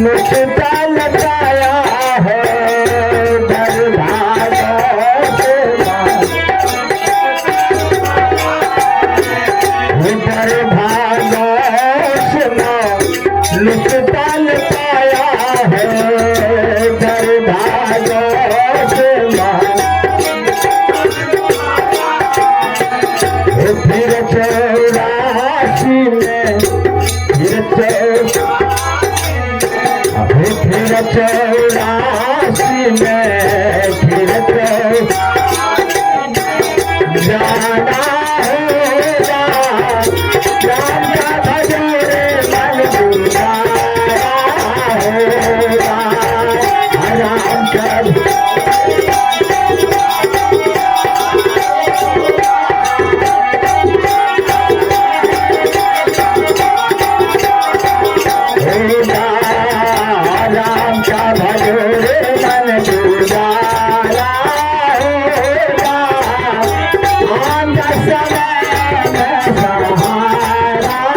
नुस्खा लगाया है नुस्खा लगाया है फिर चौरासी में फिर चौरासी में फिर जाना होगा राम का भजोरे मन गुजारा होगा राम का समय में सहारा